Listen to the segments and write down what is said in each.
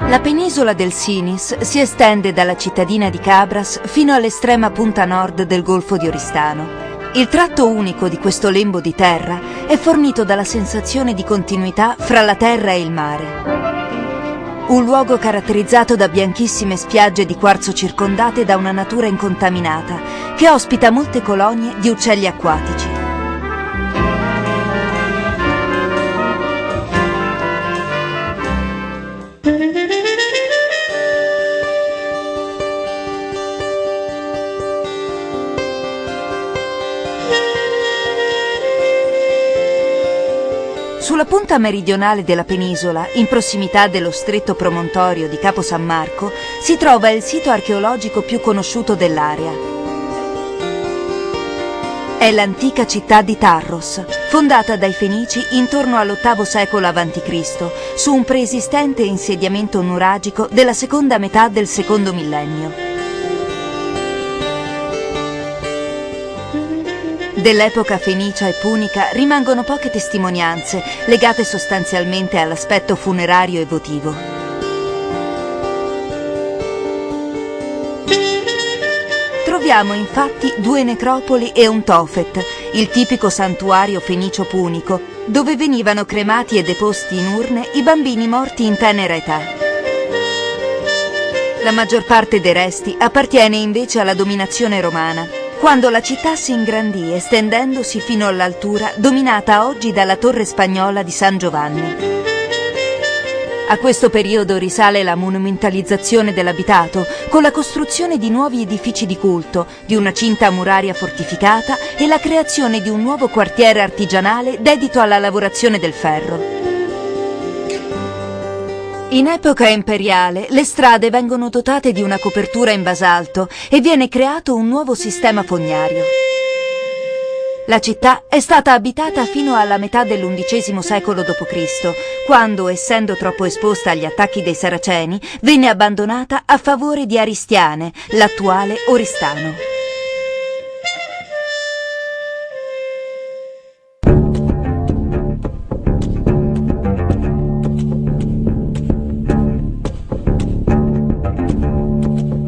La penisola del Sinis si estende dalla cittadina di Cabras fino all'estrema punta nord del Golfo di Oristano. Il tratto unico di questo lembo di terra è fornito dalla sensazione di continuità fra la terra e il mare. Un luogo caratterizzato da bianchissime spiagge di quarzo circondate da una natura incontaminata, che ospita molte colonie di uccelli acquatici. Sulla punta meridionale della penisola, in prossimità dello stretto promontorio di Capo San Marco, si trova il sito archeologico più conosciuto dell'area. È l'antica città di Tarros, fondata dai Fenici intorno all'VIII secolo a.C., su un preesistente insediamento nuragico della seconda metà del secondo millennio. Dell'epoca fenicia e punica rimangono poche testimonianze, legate sostanzialmente all'aspetto funerario e votivo. Troviamo infatti 2 necropoli e un tofet, il tipico santuario fenicio-punico, dove venivano cremati e deposti in urne i bambini morti in tenera età. La maggior parte dei resti appartiene invece alla dominazione romana, quando la città si ingrandì estendendosi fino all'altura dominata oggi dalla torre spagnola di San Giovanni. A questo periodo risale la monumentalizzazione dell'abitato, con la costruzione di nuovi edifici di culto, di una cinta muraria fortificata e la creazione di un nuovo quartiere artigianale dedito alla lavorazione del ferro. In epoca imperiale le strade vengono dotate di una copertura in basalto e viene creato un nuovo sistema fognario. La città è stata abitata fino alla metà dell'XI secolo d.C., quando, essendo troppo esposta agli attacchi dei Saraceni, venne abbandonata a favore di Aristiane, l'attuale Oristano.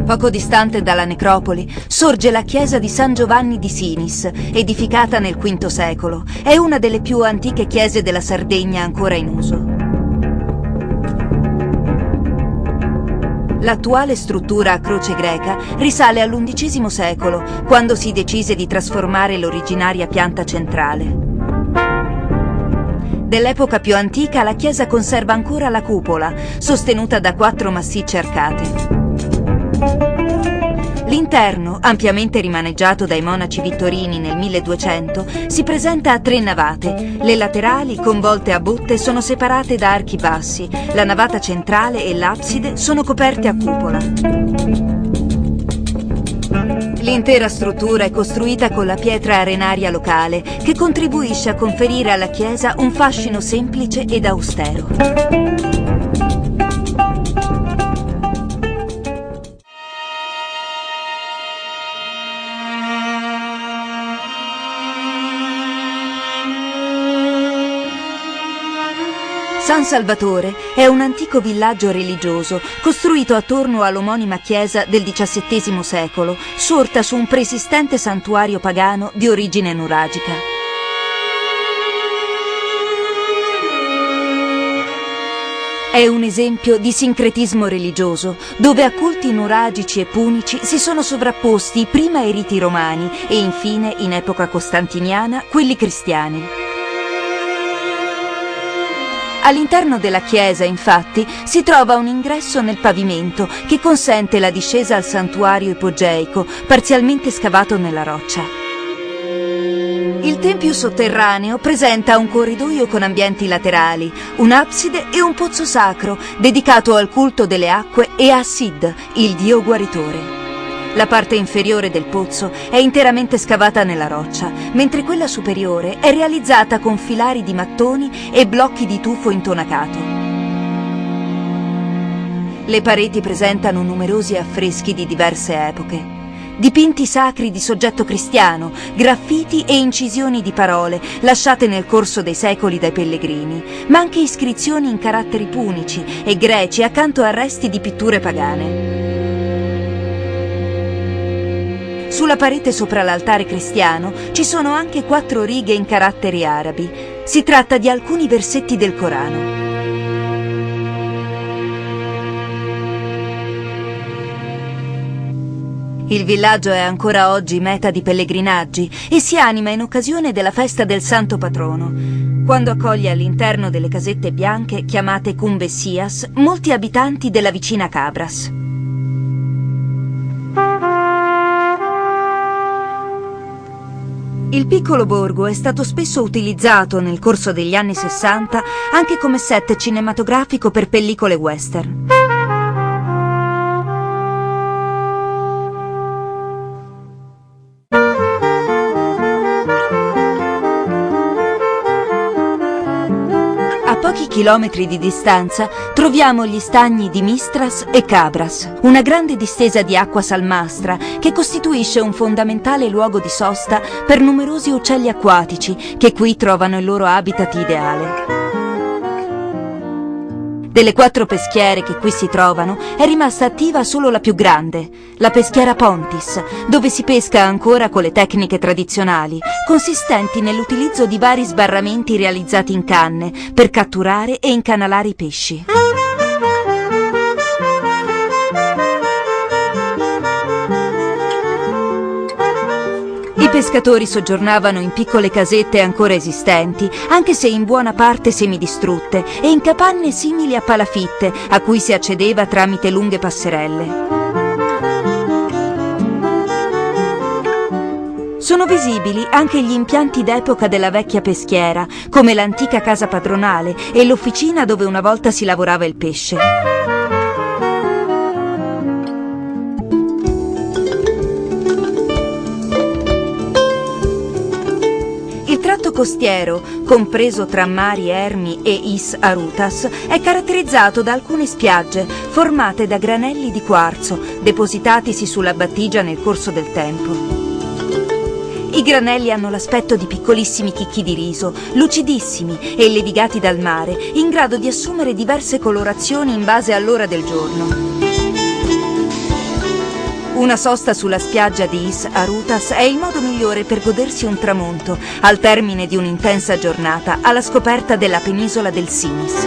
Poco distante dalla necropoli sorge la chiesa di San Giovanni di Sinis, edificata nel V secolo. È una delle più antiche chiese della Sardegna ancora in uso. L'attuale struttura a croce greca risale all'XI secolo, quando si decise di trasformare l'originaria pianta centrale. Dell'epoca più antica la chiesa conserva ancora la cupola, sostenuta da 4 massicce arcate. L'interno, ampiamente rimaneggiato dai monaci vittorini nel 1200, si presenta a 3 navate. Le laterali, con volte a botte, sono separate da archi bassi. La navata centrale e l'abside sono coperte a cupola. L'intera struttura è costruita con la pietra arenaria locale, che contribuisce a conferire alla chiesa un fascino semplice ed austero. San Salvatore è un antico villaggio religioso costruito attorno all'omonima chiesa del XVII secolo, sorta su un preesistente santuario pagano di origine nuragica. È un esempio di sincretismo religioso, dove a culti nuragici e punici si sono sovrapposti prima i riti romani e infine, in epoca costantiniana, quelli cristiani. All'interno della chiesa, infatti, si trova un ingresso nel pavimento che consente la discesa al santuario ipogeico, parzialmente scavato nella roccia. Il tempio sotterraneo presenta un corridoio con ambienti laterali, un'abside e un pozzo sacro dedicato al culto delle acque e a Sid, il dio guaritore. La parte inferiore del pozzo è interamente scavata nella roccia, mentre quella superiore è realizzata con filari di mattoni e blocchi di tufo intonacato. Le pareti presentano numerosi affreschi di diverse epoche. Dipinti sacri di soggetto cristiano, graffiti e incisioni di parole lasciate nel corso dei secoli dai pellegrini, ma anche iscrizioni in caratteri punici e greci accanto a resti di pitture pagane. Sulla parete sopra l'altare cristiano ci sono anche 4 righe in caratteri arabi. Si tratta di alcuni versetti del Corano. Il villaggio è ancora oggi meta di pellegrinaggi e si anima in occasione della festa del santo patrono, quando accoglie all'interno delle casette bianche chiamate cumbesias molti abitanti della vicina Cabras. Il piccolo borgo è stato spesso utilizzato nel corso degli anni 60 anche come set cinematografico per pellicole western. A pochi chilometri di distanza troviamo gli stagni di Mistras e Cabras, una grande distesa di acqua salmastra che costituisce un fondamentale luogo di sosta per numerosi uccelli acquatici che qui trovano il loro habitat ideale. Delle 4 peschiere che qui si trovano è rimasta attiva solo la più grande, la peschiera Pontis, dove si pesca ancora con le tecniche tradizionali, consistenti nell'utilizzo di vari sbarramenti realizzati in canne per catturare e incanalare i pesci. I pescatori soggiornavano in piccole casette ancora esistenti, anche se in buona parte semidistrutte, e in capanne simili a palafitte, a cui si accedeva tramite lunghe passerelle. Sono visibili anche gli impianti d'epoca della vecchia peschiera, come l'antica casa padronale e l'officina dove una volta si lavorava il pesce. Il tratto costiero, compreso tra Mari Ermi e Is Arutas, è caratterizzato da alcune spiagge formate da granelli di quarzo, depositatisi sulla battigia nel corso del tempo. I granelli hanno l'aspetto di piccolissimi chicchi di riso, lucidissimi e levigati dal mare, in grado di assumere diverse colorazioni in base all'ora del giorno. Una sosta sulla spiaggia di Is Arutas è il modo migliore per godersi un tramonto al termine di un'intensa giornata alla scoperta della penisola del Sinis.